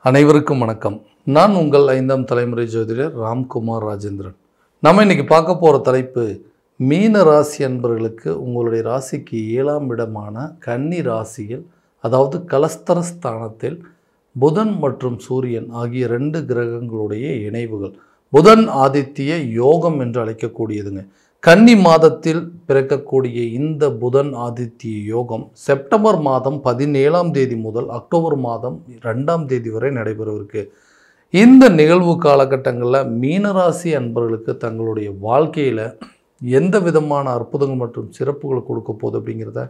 அனைவருக்கும் வணக்கம். நான் உங்கள் 5ஆம் தலைமுறை ஜோதிடர் ராம்குமார் ராஜேந்திரன். நம்ம இன்னைக்கு பார்க்க போகிற தலைப்பு, மீன ராசி அன்பர்களுக்கு உங்களுடைய ராசிக்கு 7ஆம் இடமான கன்னி ராசியில், அதாவது கலஸ்தரஸ்தானத்தில் புதன் மற்றும் சூரியன் ஆகிய 2 கிரகங்களுடைய இணைவுகள். புதன் ஆதித்ய யோகம் என்று அழைக்கக்கூடியதுங்க. கன்னி மாதத்தில் பிறக்கக்கூடிய இந்த புதன் ஆதித்ய யோகம் செப்டம்பர் மாதம் 17ஆம் தேதி முதல் அக்டோபர் மாதம் 2ஆம் தேதி வரை நடைபெறவிருக்கு. இந்த நிகழ்வு காலகட்டங்களில் மீனராசி அன்பர்களுக்கு தங்களுடைய வாழ்க்கையில் எந்த விதமான அற்புதங்கள் மற்றும் சிறப்புகள் கொடுக்க போகுது அப்படிங்கிறத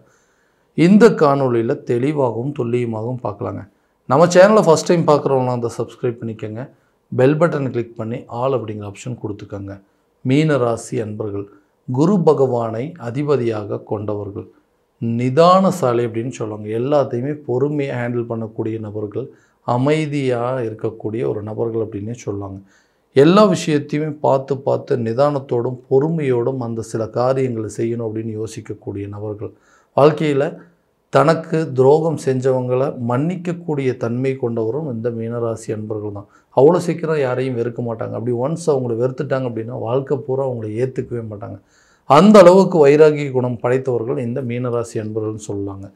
இந்த காணொலியில் தெளிவாகவும் துல்லியமாகவும் பார்க்கலாங்க. நம்ம சேனலை ஃபஸ்ட் டைம் பார்க்குறவங்களாம் அதை சப்ஸ்கிரைப் பண்ணிக்கோங்க. பெல் பட்டன் கிளிக் பண்ணி ஆல் அப்படிங்கிற ஆப்ஷன் கொடுத்துக்கோங்க. மீனராசி அன்பர்கள் குரு பகவானை அதிபதியாக கொண்டவர்கள், நிதானசாலி அப்படின்னு சொல்லுவாங்க. எல்லாத்தையுமே பொறுமையாக ஹேண்டில் பண்ணக்கூடிய நபர்கள், அமைதியாக இருக்கக்கூடிய ஒரு நபர்கள் அப்படின்னே சொல்லுவாங்க. எல்லா விஷயத்தையுமே பார்த்து நிதானத்தோடும் பொறுமையோடும் அந்த சில காரியங்களை செய்யணும் அப்படின்னு யோசிக்கக்கூடிய நபர்கள். வாழ்க்கையில் தனக்கு துரோகம் செஞ்சவங்களை மன்னிக்கக்கூடிய தன்மை கொண்டவரும் இந்த மீனராசி அன்பர்கள் தான். அவ்வளோ சீக்கிரம் யாரையும் வெறுக்க மாட்டாங்க. அப்படி ஒன்ஸ் அவங்கள வெறுத்துட்டாங்க அப்படின்னா வாழ்க்கை பூரா அவங்கள ஏற்றுக்கவே மாட்டாங்க. அந்த அளவுக்கு வைராகிய குணம் படைத்தவர்கள் இந்த மீனராசி அன்பர்கள்னு சொல்லலாங்க.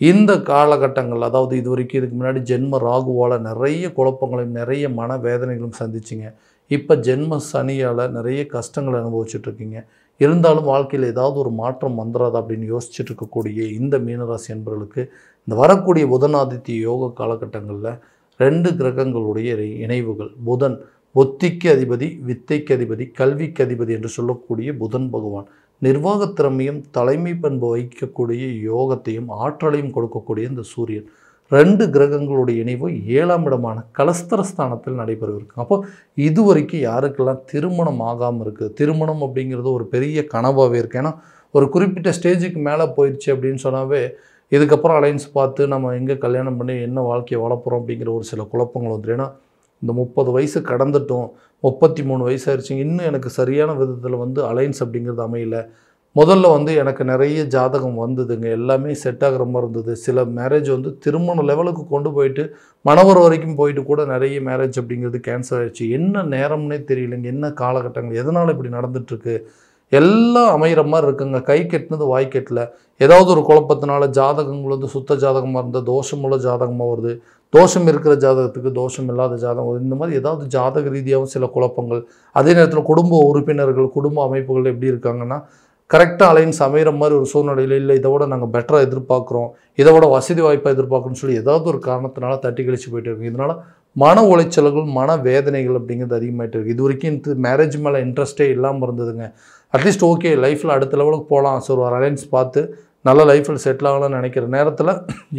இந்த காலகட்டங்கள், அதாவது இது வரைக்கும் இதுக்கு முன்னாடி ஜென்ம ராகுவால் நிறைய குழப்பங்களையும் நிறைய மன வேதனைகளும் சந்திச்சிங்க. இப்போ ஜென்ம சனியால் நிறைய கஷ்டங்களை அனுபவிச்சுட்ருக்கீங்க. இருந்தாலும் வாழ்க்கையில் ஏதாவது ஒரு மாற்றம் வந்துடாதா அப்படின்னு யோசிச்சுட்டு இருக்கக்கூடிய இந்த மீனராசி அன்பர்களுக்கு இந்த வரக்கூடிய புதனாதித்ய யோக காலகட்டங்களில் 2 கிரகங்களுடைய இணைவுகள். புதன் புத்திக்கு அதிபதி, வித்தைக்கு அதிபதி, கல்விக்கு அதிபதி என்று சொல்லக்கூடிய புதன் பகவான் நிர்வாகத் திறமையும் தலைமை பண்பு வகிக்கக்கூடிய யோகத்தையும் ஆற்றலையும் கொடுக்கக்கூடிய இந்த சூரியன் 2 கிரகங்களுடைய இணைவு 7ஆம் இடமான கலஸ்தரஸ்தானத்தில் நடைபெறவிருக்கு. அப்போ இது வரைக்கும் யாருக்கெல்லாம் திருமணம் ஆகாமல் இருக்குது, திருமணம் அப்படிங்கிறது ஒரு பெரிய கனவாகவே இருக்குது. ஏன்னா ஒரு குறிப்பிட்ட ஸ்டேஜுக்கு மேலே போயிடுச்சு அப்படின்னு சொன்னாவே இதுக்கப்புறம் அலைன்ஸ் பார்த்து நம்ம எங்கே கல்யாணம் பண்ணி என்ன வாழ்க்கையை வளர்ப்புறோம் அப்படிங்கிற ஒரு சில குழப்பங்கள் வந்துடும். ஏன்னா இந்த 30 வயசு கடந்துட்டோம், 33 வயசு ஆயிடுச்சுங்க, இன்னும் எனக்கு சரியான விதத்தில் அலைன்ஸ் அப்படிங்கிறது அமையல. முதல்ல எனக்கு நிறைய ஜாதகம் வந்ததுங்க, எல்லாமே செட் ஆகிற மாதிரி இருந்தது. சில மேரேஜ் திருமண லெவலுக்கு கொண்டு போயிட்டு மணவர் வரைக்கும் போயிட்டு கூட நிறைய மேரேஜ் அப்படிங்கிறது கேன்சல் ஆகிடுச்சு. என்ன நேரம்னே தெரியலைங்க, என்ன காலகட்டங்கள், எதனால் இப்படி நடந்துகிட்ருக்கு, எல்லாம் அமைகிற மாதிரி இருக்குங்க. கை கெட்டினது வாய் கெட்டல. ஏதாவது ஒரு குழப்பத்தினால ஜாதகங்கள் சுத்த ஜாதகமாக இருந்தால் தோஷமுள்ள ஜாதகமாக வருது, தோஷம் இருக்கிற ஜாதகத்துக்கு தோஷம் இல்லாத ஜாதகம் வருது. இந்த மாதிரி ஏதாவது ஜாதக ரீதியாகவும் சில குழப்பங்கள். அதே நேரத்தில் குடும்ப உறுப்பினர்கள், குடும்ப அமைப்புகள் எப்படி இருக்காங்கன்னா கரெக்டாக அலைன்ஸ் அமைகிற மாதிரி ஒரு சூழ்நிலையில் இல்லை, இதை விட நாங்கள் பெட்டராக எதிர்பார்க்குறோம், இதை விட வசதி வாய்ப்பாக எதிர்பார்க்குறோன்னு சொல்லி ஏதாவது ஒரு காரணத்தினால தட்டி கழிச்சு போயிட்டு இருக்கு. இதனால் மன உளைச்சல்கள், மன வேதனைகள் அப்படிங்கிறது அதிகமாகிட்டு இருக்குது. இது வரைக்கும் மேரேஜ் மேலே இன்ட்ரெஸ்ட்டே இல்லாமல் இருந்ததுங்க. அட்லீஸ்ட் ஓகே லைஃப்பில் அடுத்த லெவலுக்கு போகலாம், ஸோ ஒரு அலைன்ஸ் பார்த்து நல்ல லைஃப்பில் செட்டில் ஆகலாம்னு நினைக்கிற நேரத்தில்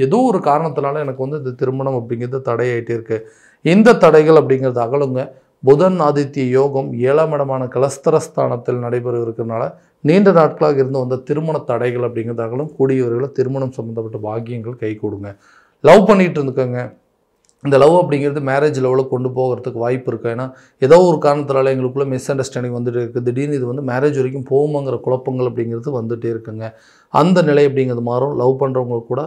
ஏதோ ஒரு காரணத்தினால எனக்கு இந்த திருமணம் அப்படிங்கிறது தடையாகிட்டே இருக்குது. இந்த தடைகள் அப்படிங்கிறது அகலுங்க. புதன் ஆதித்ய யோகம் 7ஆம் இடமான கலஸ்தரஸ்தானத்தில் நடைபெற இருக்கிறதுனால நீண்ட நாட்களாக இருந்து வந்த திருமண தடைகள் அப்படிங்கிறது அகலும். கூடியவர்களை திருமணம் சம்மந்தப்பட்ட பாக்கியங்கள் கை கொடுங்க. லவ் பண்ணிகிட்டு இருந்துக்கோங்க. இந்த லவ் அப்படிங்கிறது மேரேஜ் லெவலில் கொண்டு போகிறதுக்கு வாய்ப்பு இருக்குது. ஏன்னா ஏதோ ஒரு காரணத்தினால எங்களுக்குள்ளே மிஸ் அண்டர்ஸ்டாண்டிங் வந்துட்டு இருக்குது. திடீர்னு இது மேரேஜ் வரைக்கும் போகுமாங்கிற குழப்பங்கள் அப்படிங்கிறது வந்துகிட்டே இருக்குங்க. அந்த நிலை அப்படிங்கிறது மாறும். லவ் பண்ணுறவங்க கூட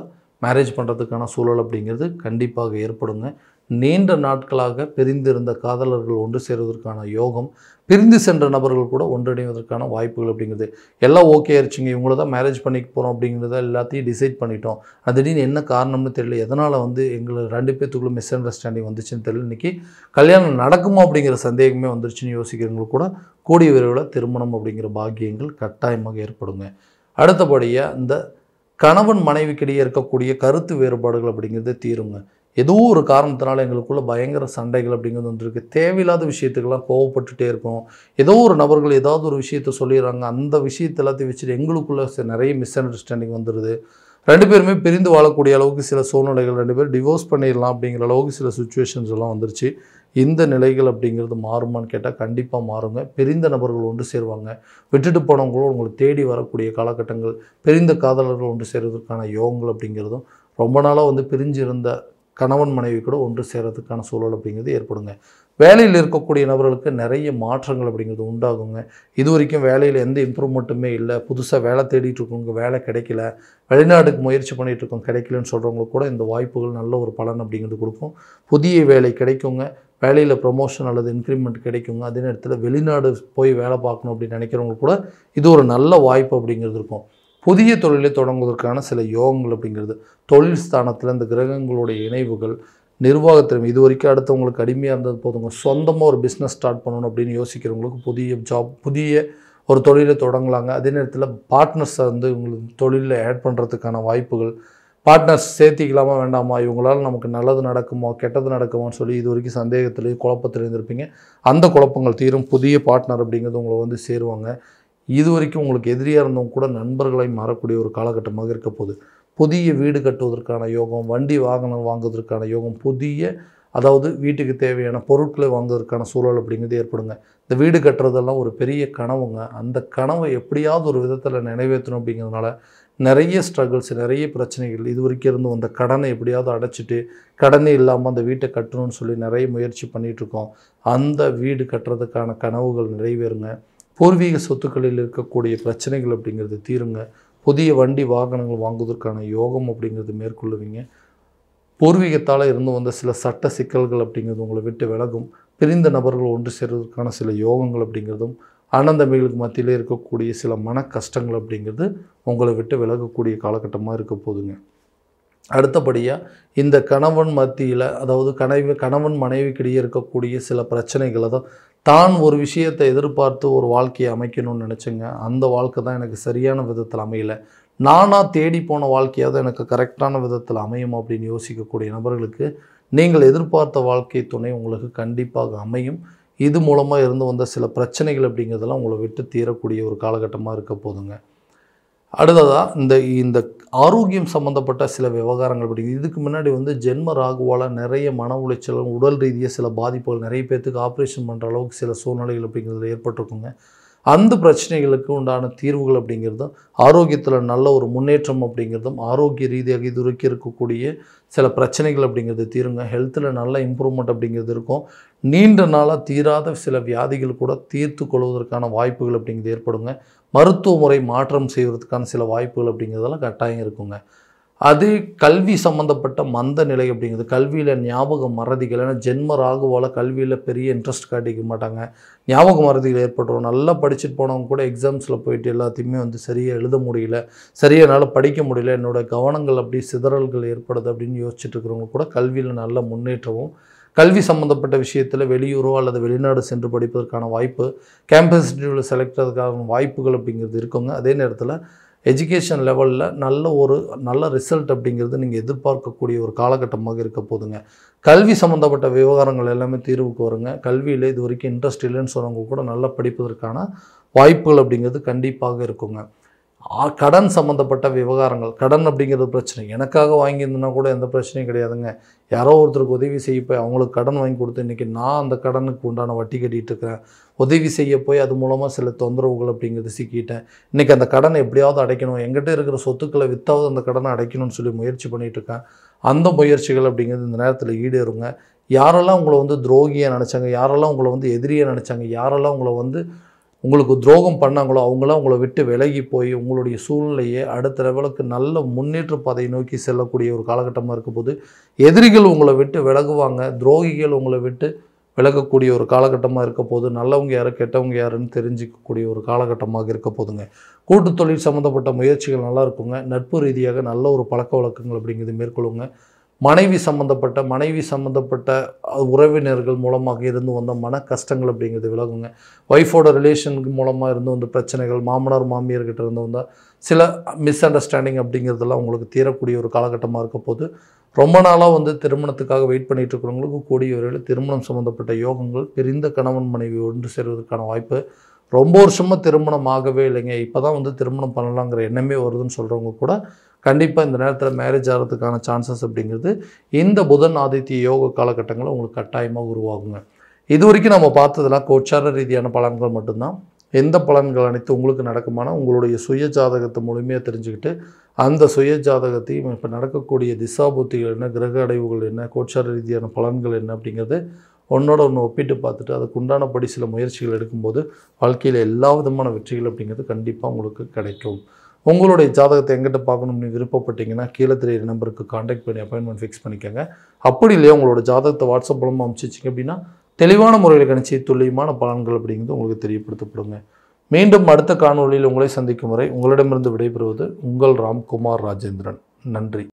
மேரேஜ் பண்ணுறதுக்கான சூழல் அப்படிங்கிறது கண்டிப்பாக ஏற்படுங்க. நீண்ட நாட்களாக பிரிந்திருந்த காதலர்கள் ஒன்று சேருவதற்கான யோகம், பிரிந்து சென்ற நபர்கள் கூட ஒன்றிணைவதற்கான வாய்ப்புகள் அப்படிங்கிறது எல்லாம் ஓகே ஆயிடுச்சுங்க. இவங்கள தான் மேரேஜ் பண்ணிக்க போகிறோம் அப்படிங்கிறத எல்லாத்தையும் டிசைட் பண்ணிட்டோம். அது திடீர்னு என்ன காரணம்னு தெரியல, எதனால் எங்களை 2 பேத்துக்குள்ளே மிஸ் அண்டர்ஸ்டாண்டிங் வந்துச்சுன்னு தெரியல, இன்றைக்கி கல்யாணம் நடக்குமா அப்படிங்கிற சந்தேகமே வந்துருச்சுன்னு யோசிக்கிறவங்களுக்கு கூட கூடிய விரைவில் திருமணம் அப்படிங்கிற பாக்கியங்கள் கட்டாயமாக ஏற்படுங்க. அடுத்தபடியாக இந்த கணவன் மனைவிக்கிடையே இருக்கக்கூடிய கருத்து வேறுபாடுகள் அப்படிங்கிறது தீருங்க. ஏதோ ஒரு காரணத்தினால எங்களுக்குள்ள பயங்கர சண்டைகள் அப்படிங்கிறது வந்துருக்கு. தேவையில்லாத விஷயத்துக்கெல்லாம் கோவப்பட்டுட்டே இருக்கும். ஏதோ ஒரு நபர்கள் ஏதாவது ஒரு விஷயத்த சொல்லிடுறாங்க, அந்த விஷயத்தை எல்லாத்தையும் வச்சுட்டு எங்களுக்குள்ள நிறைய மிஸ் அண்டர்ஸ்டாண்டிங் வந்துடுது. 2 பேருமே பிரிந்து வாழக்கூடிய அளவுக்கு சில சூழ்நிலைகள், 2 பேர் டிவோர்ஸ் பண்ணிடலாம் அப்படிங்கிற அளவுக்கு சில சுச்சுவேஷன்ஸ் எல்லாம் வந்துருச்சு. இந்த நிலைகள் அப்படிங்கிறது மாறுமான்னு கேட்டால் கண்டிப்பாக மாறுங்க. பிரிந்த நபர்கள் ஒன்று சேருவாங்க. விட்டுட்டு போனவங்களும் உங்களை தேடி வரக்கூடிய காலகட்டங்கள், பிரிந்த காதலர்கள் ஒன்று சேருவதற்கான யோகங்கள் அப்படிங்கிறதும், ரொம்ப நாளாக பிரிஞ்சு இருந்த கணவன் மனைவி கூட ஒன்று சேர்கிறதுக்கான சூழல் அப்படிங்கிறது ஏற்படுங்க. வேலையில் இருக்கக்கூடிய நபர்களுக்கு நிறைய மாற்றங்கள் அப்படிங்கிறது உண்டாகுங்க. இது வரைக்கும் வேலையில் எந்த இம்ப்ரூவ்மெண்ட்டுமே இல்லை, புதுசாக வேலை தேடிட்டு இருக்கவங்க வேலை கிடைக்கல, வெளிநாட்டுக்கு முயற்சி பண்ணிகிட்டு இருக்கோம் கிடைக்கலன்னு சொல்கிறவங்களுக்கு கூட இந்த வாய்ப்புகள் நல்ல ஒரு பலன் அப்படிங்கிறது கொடுக்கும். புதிய வேலை கிடைக்குங்க, வேலையில் ப்ரொமோஷன் அல்லது இன்க்ரிமெண்ட் கிடைக்குங்க. அதே நேரத்தில் வெளிநாடு போய் வேலை பார்க்கணும் அப்படின்னு நினைக்கிறவங்களுக்கு கூட இது ஒரு நல்ல வாய்ப்பு அப்படிங்கிறது இருக்கும். புதிய தொழிலை தொடங்குவதற்கான சில யோகங்கள் அப்படிங்கிறது, தொழில் ஸ்தானத்தில் இந்த கிரகங்களுடைய இணைவுகள், நிர்வாகத்திறமை, இது வரைக்கும் அடுத்தவங்களுக்கு அடிமையாக இருந்தது போதுங்க, சொந்தமாக ஒரு பிஸ்னஸ் ஸ்டார்ட் பண்ணணும் அப்படின்னு யோசிக்கிறவங்களுக்கு புதிய ஜாப், புதிய ஒரு தொழிலை தொடங்கலாங்க. அதே நேரத்தில் பார்ட்னர்ஸை வந்து உங்களுக்கு தொழிலில் ஆட் பண்ணுறதுக்கான வாய்ப்புகள், பார்ட்னர்ஸ் சேர்த்திக்கலாமா வேண்டாமா, இவங்களால் நமக்கு நல்லது நடக்குமா கெட்டது நடக்குமான்னு சொல்லி இது வரைக்கும் சந்தேகத்திலேயும் குழப்பத்தில் இருந்திருப்பீங்க. அந்த குழப்பங்கள் தீரும். புதிய பார்ட்னர் அப்படிங்கிறது உங்களை வந்து சேருவாங்க. இது வரைக்கும் உங்களுக்கு எதிரியாக இருந்தவங்க கூட நண்பர்களை மாறக்கூடிய ஒரு காலகட்டமாக இருக்க போகுது. புதிய வீடு கட்டுவதற்கான யோகம், வண்டி வாகனம் வாங்குவதற்கான யோகம், புதிய அதாவது வீட்டுக்கு தேவையான பொருட்களை வாங்குவதற்கான சூழல் அப்படிங்கிறது ஏற்படுங்க. இந்த வீடு கட்டுறதெல்லாம் ஒரு பெரிய கனவுங்க. அந்த கனவை எப்படியாவது ஒரு விதத்தில் நிறைவேற்றணும் அப்படிங்கிறதுனால நிறைய ஸ்ட்ரகிள்ஸ், நிறைய பிரச்சனைகள், இது வரைக்கும் இருந்து வந்த கடனை எப்படியாவது அடைச்சிட்டு கடனே இல்லாமல் அந்த வீட்டை கட்டணும்னு சொல்லி நிறைய முயற்சி பண்ணிகிட்ருக்கோம். அந்த வீடு கட்டுறதுக்கான கனவுகள் நிறைவேறுங்க. பூர்வீக சொத்துக்களில் இருக்கக்கூடிய பிரச்சனைகள் அப்படிங்கிறது தீருங்க. புதிய வண்டி வாகனங்கள் வாங்குவதற்கான யோகம் அப்படிங்கிறது மேற்கொள்ளுவீங்க. பூர்வீகத்தால் இருந்து வந்த சில சட்ட சிக்கல்கள் அப்படிங்கிறது உங்களை விட்டு விலகும். பிரிந்த நபர்கள் ஒன்று சேர்வதற்கான சில யோகங்கள் அப்படிங்கிறதும், அண்ணந்தம்பிகளுக்கு மத்தியிலே இருக்கக்கூடிய சில மன கஷ்டங்கள் அப்படிங்கிறது உங்களை விட்டு விலகக்கூடிய காலகட்டமாக இருக்க போதுங்க. அடுத்தபடியாக இந்த கணவன் மத்தியில், அதாவது கணவன் மனைவிக்கிடையே இருக்கக்கூடிய சில பிரச்சனைகளை தான் ஒரு விஷயத்தை எதிர்பார்த்து ஒரு வாழ்க்கையை அமைக்கணும்னு நினச்சேங்க. அந்த வாழ்க்கை தான் எனக்கு சரியான விதத்தில் அமையலை, நானாக தேடி போன வாழ்க்கையாவது எனக்கு கரெக்டான விதத்தில் அமையும் அப்படின்னு யோசிக்கக்கூடிய நபர்களுக்கு நீங்கள் எதிர்பார்த்த வாழ்க்கை துணை உங்களுக்கு கண்டிப்பாக அமையும். இது மூலமாக இருந்து வந்த சில பிரச்சனைகள் அப்படிங்கிறதெல்லாம் உங்களை விட்டு தீரக்கூடிய ஒரு காலகட்டமாக இருக்க போதுங்க. அடுத்ததாக இந்த ஆரோக்கியம் சம்மந்தப்பட்ட சில விவகாரங்கள் அப்படிங்கிறது, இதுக்கு முன்னாடி வந்து ஜென்ம ராகுவால் நிறைய மன உளைச்சலும், உடல் ரீதியாக சில பாதிப்புகள், நிறைய பேர்த்துக்கு ஆப்ரேஷன் பண்ணுற அளவுக்கு சில சூழ்நிலைகள் அப்படிங்கிறது ஏற்பட்டிருக்குங்க. அந்த பிரச்சனைகளுக்கு உண்டான தீர்வுகள் அப்படிங்கிறதும், ஆரோக்கியத்தில் நல்ல ஒரு முன்னேற்றம் அப்படிங்கிறதும், ஆரோக்கிய ரீதியாக இது வரைக்கும் இருக்கக்கூடிய சில பிரச்சனைகள் அப்படிங்கிறது தீருங்க. ஹெல்த்தில் நல்ல இம்ப்ரூவ்மெண்ட் அப்படிங்கிறது இருக்கும். நீண்ட நாளாக தீராத சில வியாதிகள் கூட தீர்த்து கொள்வதற்கான வாய்ப்புகள் அப்படிங்கிறது ஏற்படுங்க. மருத்துவ முறை மாற்றம் செய்வதற்கான சில வாய்ப்புகள் அப்படிங்கிறதெல்லாம் கட்டாயம் இருக்குங்க. அது கல்வி சம்மந்தப்பட்ட மந்த நிலை அப்படிங்கிறது, கல்வியில் ஞாபக மறதிகள், ஏன்னா ஜென்ம ராகுவால் கல்வியில் பெரிய இன்ட்ரெஸ்ட் காட்டிக்க மாட்டாங்க, ஞாபக மறதிகள் ஏற்பட்டுரும். நல்லா படிச்சுட்டு போனவங்க கூட எக்ஸாம்ஸில் போயிட்டு எல்லாத்தையுமே வந்து சரியாக எழுத முடியல, சரியாக என்னால் படிக்க முடியல, என்னோடய கவனங்கள் அப்படி சிதறல்கள் ஏற்படுது அப்படின்னு யோசிச்சுட்டு இருக்கிறவங்க கூட கல்வியில் நல்ல முன்னேற்றமும், கல்வி சம்மந்தப்பட்ட விஷயத்தில் வெளியூரோ அல்லது வெளிநாடு சென்று படிப்பதற்கான வாய்ப்பு, கேம்பஸ் இன்டர்வியூவில் செலக்ட் ஆகிறதுக்கான வாய்ப்புகள் அப்படிங்கிறது இருக்குங்க. அதே நேரத்தில் எஜுகேஷன் லெவலில் நல்ல ரிசல்ட் அப்படிங்கிறது நீங்கள் எதிர்பார்க்கக்கூடிய ஒரு காலகட்டமாக இருக்க போதுங்க. கல்வி சம்மந்தப்பட்ட விவகாரங்கள் எல்லாமே தீர்வுக்கு வருங்க. கல்வியில் இது வரைக்கும் இன்ட்ரெஸ்ட் இல்லைன்னு சொன்னவங்க கூட நல்லா படிப்பதற்கான வாய்ப்புகள் அப்படிங்கிறது கண்டிப்பாக இருக்குங்க. கடன் சம்மந்தப்பட்ட விவகாரங்கள், கடன் அப்படிங்கிறது பிரச்சனை, எனக்காக வாங்கியிருந்தனா கூட எந்த பிரச்சனையும் கிடையாதுங்க. யாரோ ஒருத்தருக்கு உதவி செய்ய போய் அவங்களுக்கு கடன் வாங்கி கொடுத்து இன்றைக்கி நான் அந்த கடனுக்கு உண்டான வட்டி கட்டிகிட்டு இருக்கிறேன். உதவி செய்ய போய் அது மூலமாக சில தொந்தரவுகள் அப்படிங்கிறது சிக்கிட்டேன். இன்றைக்கி அந்த கடனை எப்படியாவது அடைக்கணும், எங்கிட்ட இருக்கிற சொத்துக்களை வித்தாவது அந்த கடனை அடைக்கணும்னு சொல்லி முயற்சி பண்ணிகிட்ருக்கேன். அந்த முயற்சிகள் அப்படிங்கிறது இந்த நேரத்தில் ஈடேறுங்க. யாரெல்லாம் உங்களை வந்து துரோகியாக நினச்சாங்க, யாரெல்லாம் உங்களை வந்து எதிரியாக நினச்சாங்க, யாரெல்லாம் உங்களை வந்து உங்களுக்கு துரோகம் பண்ணாங்களோ அவங்களாம் உங்களை விட்டு விலகி போய் உங்களுடைய சூழ்நிலையை அடுத்த லெவலுக்கு நல்ல முன்னேற்ற பாதையை நோக்கி செல்லக்கூடிய ஒரு காலகட்டமாக இருக்கும்போது, எதிரிகள் உங்களை விட்டு விலகுவாங்க, துரோகிகள் உங்களை விட்டு விலகக்கூடிய ஒரு காலகட்டமாக இருக்க போது, நல்லவங்க யார் கெட்டவங்க யாருன்னு தெரிஞ்சிக்கக்கூடிய ஒரு காலகட்டமாக இருக்க போதுங்க. கூட்டு தொழில் சம்மந்தப்பட்ட முயற்சிகள் நல்லா இருக்குங்க. நட்பு ரீதியாக நல்ல ஒரு பழக்க வழக்கங்கள் அப்படிங்கிறது மேற்கொள்ளுங்க. மனைவி சம்மந்தப்பட்ட உறவினர்கள் மூலமாக இருந்து வந்த மன கஷ்டங்கள் அப்படிங்கிறது விலகுங்க. ஒய்ஃபோட ரிலேஷனுக்கு மூலமாக இருந்து வந்த பிரச்சனைகள், மாமனார் மாமியார்கிட்ட இருந்து வந்தால் சில மிஸ் அண்டர்ஸ்டாண்டிங் அப்படிங்கிறதெல்லாம் உங்களுக்கு தீரக்கூடிய ஒரு காலகட்டமாக இருக்க போது, ரொம்ப நாளாக வந்து திருமணத்துக்காக வெயிட் பண்ணிகிட்டு இருக்கிறவங்களுக்கு கூடிய வரையில் திருமணம் சம்மந்தப்பட்ட யோகங்கள், பிரிந்த கணவன் மனைவி ஒன்று சேர்வதற்கான வாய்ப்பு, ரொம்ப வருஷமாக திருமணம் ஆகவே இல்லைங்க, இப்போ தான் வந்து திருமணம் பண்ணலாங்கிற எண்ணமே வருதுன்னு சொல்கிறவங்க கூட கண்டிப்பாக இந்த நேரத்தில் மேரேஜ் ஆகிறதுக்கான சான்சஸ் அப்படிங்கிறது இந்த புதன் ஆதித்ய யோக காலகட்டங்களில் உங்களுக்கு கட்டாயமாக உருவாகுங்க. இது வரைக்கும் நம்ம பார்த்ததெல்லாம் கோச்சார ரீதியான பலன்கள் மட்டும்தான். எந்த பலன்கள் அனைத்து உங்களுக்கு நடக்குமானா உங்களுடைய சுய ஜாதகத்தை முழுமையாக தெரிஞ்சுக்கிட்டு அந்த சுய ஜாதகத்தையும் இப்போ நடக்கக்கூடிய திசாபுத்திகள் என்ன, கிரக அடைவுகள் என்ன, கோச்சார ரீதியான பலன்கள் என்ன அப்படிங்கிறது ஒன்றோட ஒன்று ஒப்பிட்டு பார்த்துட்டு அதுக்கு உண்டானபடி சில முயற்சிகள் எடுக்கும்போது வாழ்க்கையில் எல்லா விதமான வெற்றிகள் அப்படிங்கிறது கண்டிப்பாக உங்களுக்கு கிடைக்கும். உங்களுடைய ஜாதகத்தை எங்கிட்ட பார்க்கணும்னு விருப்பப்பட்டீங்கன்னா கீழே தெரியுற நம்பருக்கு காண்டாக்ட் பண்ணி அப்பாயின்மெண்ட் ஃபிக்ஸ் பண்ணிக்கோங்க. அப்படி இல்லையா உங்களோட ஜாதகத்தை வாட்ஸ்அப் மூலமாக அனுப்பிச்சிச்சிங்க அப்படின்னா தெளிவான முறையில் கணிச்சு துல்லியமான பலன்கள் அப்படிங்கிறது உங்களுக்கு தெரியப்படுத்தப்படுங்க. மீண்டும் அடுத்த காணொளியில் உங்களை சந்திக்கும் வரை உங்களிடமிருந்து விடைபெறுவது உங்கள் ராம்குமார் ராஜேந்திரன். நன்றி.